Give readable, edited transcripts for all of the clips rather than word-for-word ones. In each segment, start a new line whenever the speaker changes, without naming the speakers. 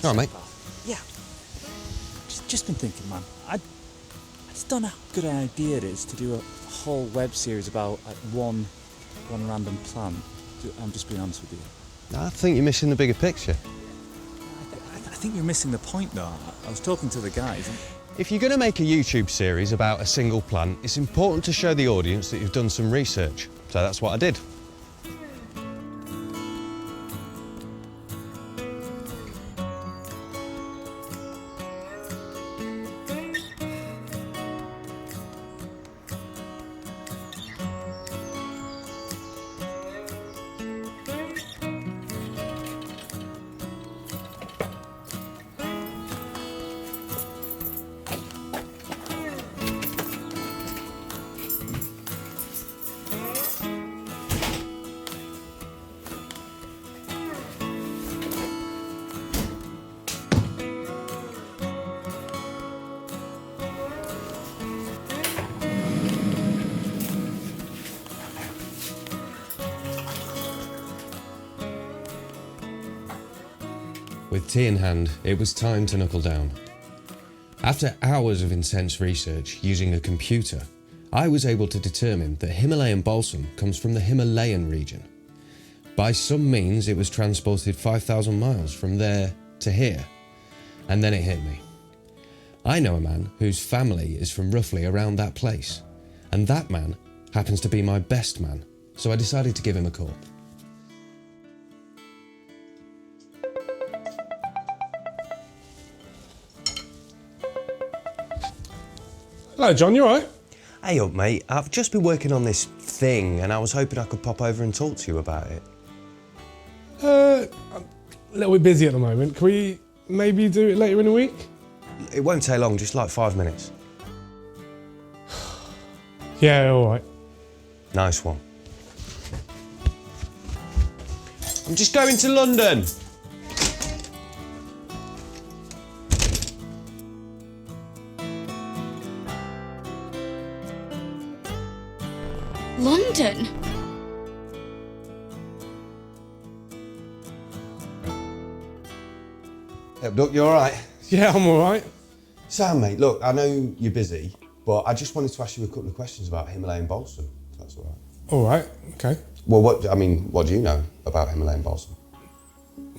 All right, mate.
Yeah. Just been thinking, man. I just don't know how good an idea it is to do a whole web series about like one random plant. I'm just being honest with you.
I think you're missing the bigger picture.
I think you're missing the point, though. I was talking to the guys. And...
If you're going to make a YouTube series about a single plant, it's important to show the audience that you've done some research. So that's what I did. With tea in hand, it was time to knuckle down. After hours of intense research using a computer, I was able to determine that Himalayan balsam comes from the Himalayan region. By some means, it was transported 5,000 miles from there to here, and then it hit me. I know a man whose family is from roughly around that place, and that man happens to be my best man, so I decided to give him a call.
Hello, John, you alright?
Hey up, mate. I've just been working on this thing and I was hoping I could pop over and talk to you about it.
I'm a little bit busy at the moment. Can we maybe do it later in the week?
It won't take long, just like 5 minutes.
Yeah, alright.
Nice one. I'm just going to London.
London?
Hey, Duck, you all right?
Yeah, I'm alright.
Sam, mate, look, I know you're busy, but I just wanted to ask you a couple of questions about Himalayan balsam, if that's all right.
Alright, okay.
Well, what do you know about Himalayan balsam?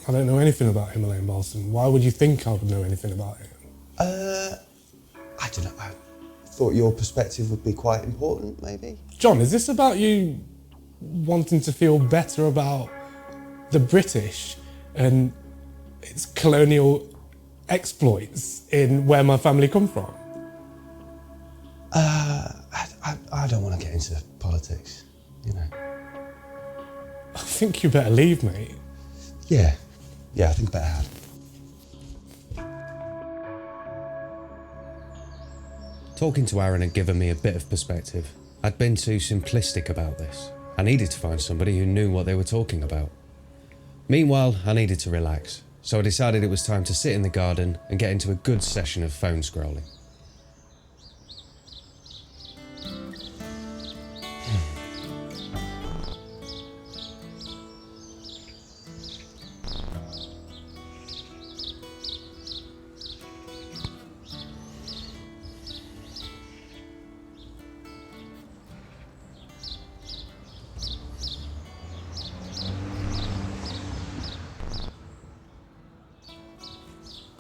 I don't know anything about Himalayan balsam. Why would you think I would know anything about it?
I don't know. I thought your perspective would be quite important, maybe?
John, is this about you wanting to feel better about the British and its colonial exploits in where my family come from?
I don't want to get into politics, you know.
I think you better leave, mate.
Yeah, I think I better have. Talking to Arun had given me a bit of perspective. I'd been too simplistic about this. I needed to find somebody who knew what they were talking about. Meanwhile, I needed to relax, so I decided it was time to sit in the garden and get into a good session of phone scrolling.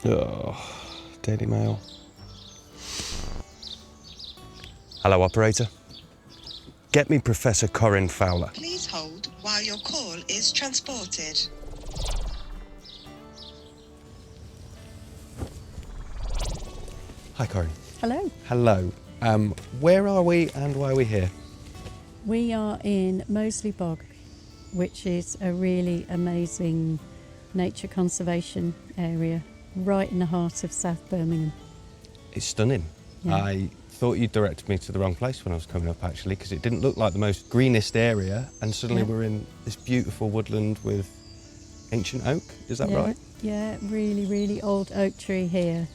Oh, Daily Mail. Hello, operator. Get me Professor Corinne Fowler.
Please hold while your call is transported.
Hi, Corinne.
Hello.
Hello. Where are we and why are we here?
We are in Moseley Bog, which is a really amazing nature conservation area right in the heart of South Birmingham.
It's stunning.
Yeah.
I thought you directed me to the wrong place when I was coming up, actually, because it didn't look like the most greenest area, and suddenly we're in this beautiful woodland with ancient oak. Is that right?
Yeah, really, really old oak tree here,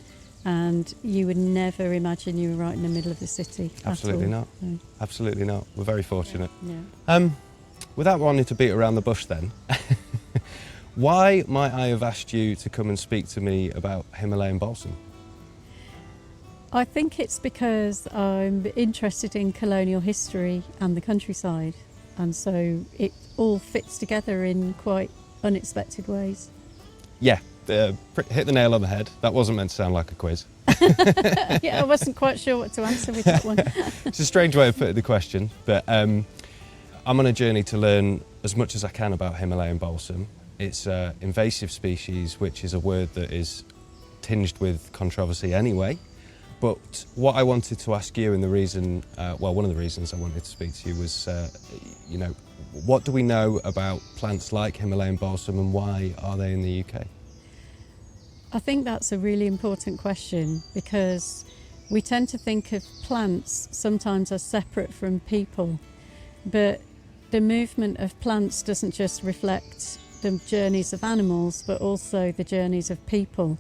and you would never imagine you were right in the middle of the city.
Absolutely
at all.
not.
No.
Absolutely not. We're very fortunate.
Yeah.
Without wanting to beat around the bush then, Why might I have asked you to come and speak to me about Himalayan balsam?
I think it's because I'm interested in colonial history and the countryside, and so it all fits together in quite unexpected ways.
Yeah, hit the nail on the head. That wasn't meant to sound like a quiz.
Yeah, I wasn't quite sure what to answer with that one.
It's a strange way of putting the question, but I'm on a journey to learn as much as I can about Himalayan balsam. It's an invasive species, which is a word that is tinged with controversy anyway. But what I wanted to ask you, and the reason, one of the reasons I wanted to speak to you was, what do we know about plants like Himalayan balsam and why are they in the UK?
I think that's a really important question, because we tend to think of plants sometimes as separate from people, but the movement of plants doesn't just reflect the journeys of animals, but also the journeys of people.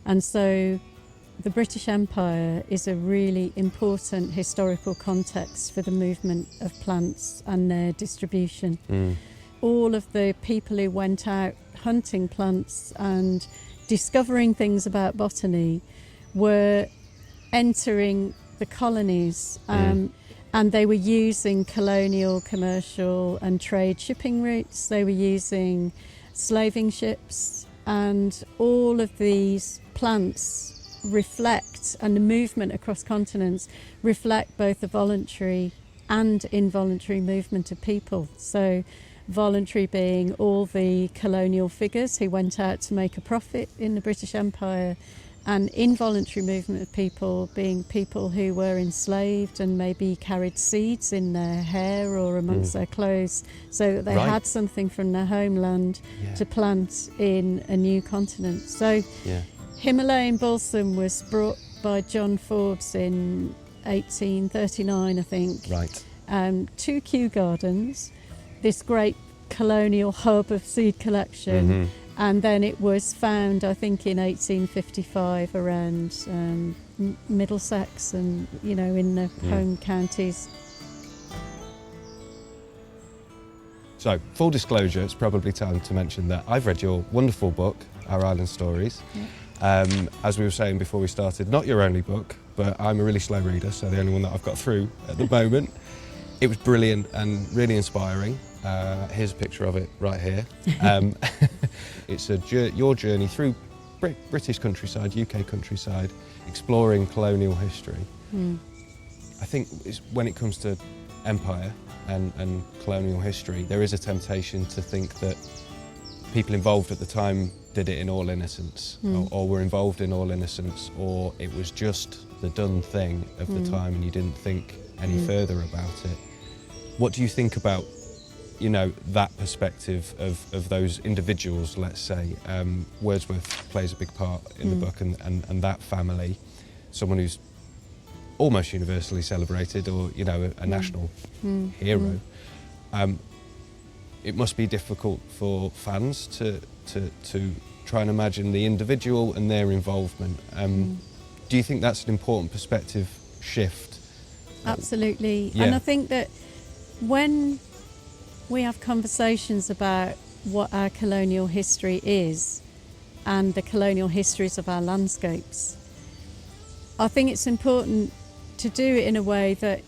And so the British Empire is a really important historical context for the movement of plants and their distribution. All of the people who went out hunting plants and discovering things about botany were entering the colonies, and they were using colonial, commercial and trade shipping routes. They were using slaving ships, and all of these plants reflect, and the movement across continents reflect both the voluntary and involuntary movement of people. So voluntary being all the colonial figures who went out to make a profit in the British Empire, and involuntary movement of people being people who were enslaved and maybe carried seeds in their hair or amongst their clothes, so that they had something from their homeland to plant in a new continent. So Himalayan balsam was brought by John Forbes in 1839, I think, to Kew Gardens, this great colonial hub of seed collection. And then it was found, I think, in 1855 around Middlesex and, in the home counties.
So, full disclosure, it's probably time to mention that I've read your wonderful book, Our Island Stories. As we were saying before we started, not your only book, but I'm a really slow reader, so the only one that I've got through at the moment. It was brilliant and really inspiring. Here's a picture of it right here. It's your journey through British countryside, UK countryside, exploring colonial history. I think when it comes to empire and colonial history, there is a temptation to think that people involved at the time did it in all innocence, or were involved in all innocence, or it was just the done thing of the time and you didn't think any further about it. What do you think about that perspective of those individuals, let's say? Wordsworth plays a big part in the book, and that family, someone who's almost universally celebrated, or a national hero. It must be difficult for fans to try and imagine the individual and their involvement. Do you think that's an important perspective shift?
Absolutely. And I think that when we have conversations about what our colonial history is and the colonial histories of our landscapes, I think it's important to do it in a way that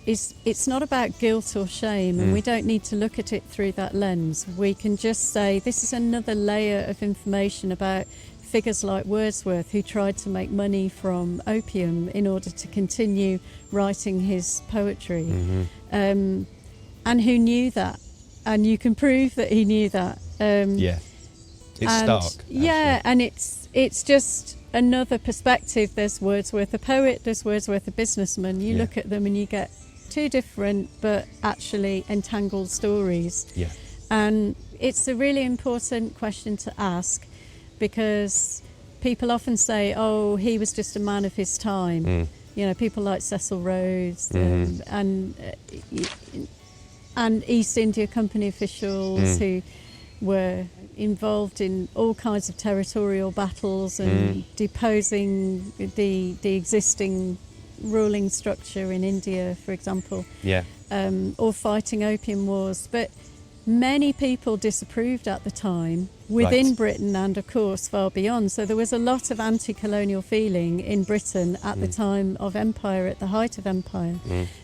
it's not about guilt or shame, and we don't need to look at it through that lens. We can just say this is another layer of information about figures like Wordsworth, who tried to make money from opium in order to continue writing his poetry, and who knew that, and you can prove that he knew that.
It's stark.
Yeah, and it's just another perspective. There's Wordsworth a poet, there's Wordsworth a businessman. You look at them and you get two different but actually entangled stories. And it's a really important question to ask, because people often say, oh, he was just a man of his time. People like Cecil Rhodes and East India Company officials who were involved in all kinds of territorial battles and deposing the existing ruling structure in India, for example, or fighting opium wars. But many people disapproved at the time within Britain and, of course, far beyond. So there was a lot of anti-colonial feeling in Britain at the time of empire, at the height of empire.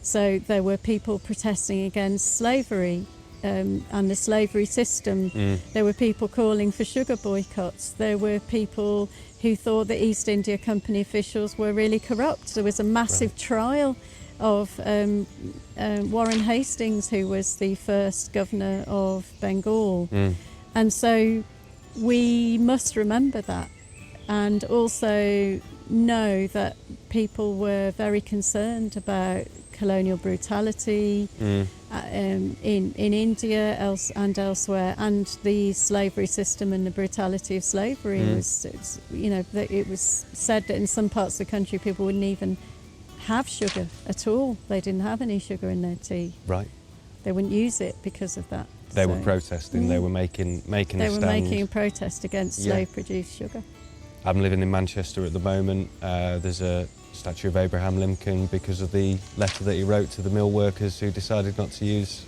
So there were people protesting against slavery and the slavery system. There were people calling for sugar boycotts. There were people who thought the East India Company officials were really corrupt. There was a massive trial of Warren Hastings, who was the first governor of Bengal. And so we must remember that, and also know that people were very concerned about colonial brutality in India and elsewhere, and the slavery system and the brutality of slavery. It was said that in some parts of the country people wouldn't even have sugar at all. They didn't have any sugar in their tea.
Right.
They wouldn't use it because of that.
They were protesting. They were making a stand.
They were making a protest against slave-produced sugar.
I'm living in Manchester at the moment. There's a statue of Abraham Lincoln because of the letter that he wrote to the mill workers who decided not to use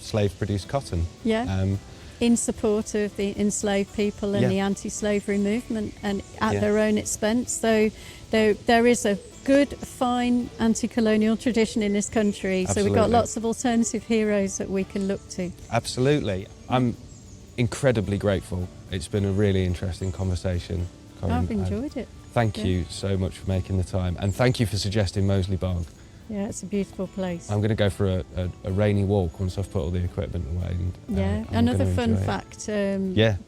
slave-produced cotton. In
support of the enslaved people and the anti-slavery movement, and at their own expense. So there is a good, fine anti-colonial tradition in this country.
Absolutely.
So we've got lots of alternative heroes that we can look to.
Absolutely. I'm incredibly grateful. It's been a really interesting conversation, Corinne.
I've enjoyed it.
Thank you so much for making the time, and thank you for suggesting Moseley Bog.
Yeah, it's a beautiful place.
I'm going to go for a rainy walk once I've put all the equipment away. And,
another fun fact,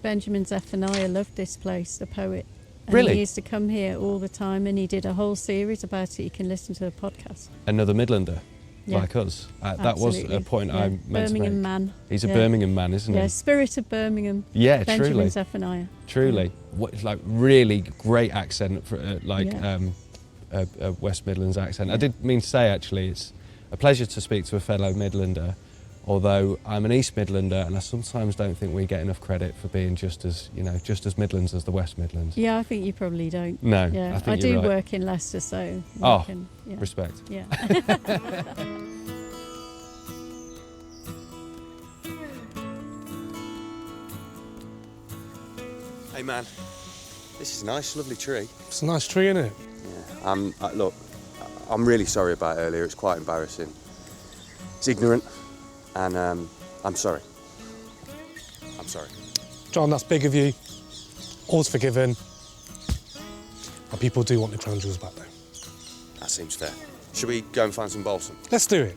Benjamin Zephaniah loved this place, the poet. And
Really?
He used to come here all the time, and he did a whole series about it. You can listen to the podcast.
Another Midlander, like us. That was a point I meant
Birmingham
to make.
Man.
He's a Birmingham man, isn't he?
Yeah, spirit of Birmingham.
Yeah,
Benjamin
truly.
Zephaniah.
Truly. What, like really great accent, for a West Midlands accent. I did mean to say, actually, it's a pleasure to speak to a fellow Midlander, although I'm an East Midlander, and I sometimes don't think we get enough credit for being just as Midlands as the West Midlands.
Yeah, I think you probably don't.
No,
yeah,
I think
do
you're right.
work in Leicester, so
respect.
Yeah.
Hey man, this is a nice, lovely tree.
It's a nice tree, isn't it?
Yeah. Look, I'm really sorry about earlier. It's quite embarrassing. It's ignorant, and I'm sorry. I'm sorry.
John, that's big of you. All's forgiven. But people do want the crown jewels back, though.
That seems fair. Should we go and find some balsam?
Let's do it.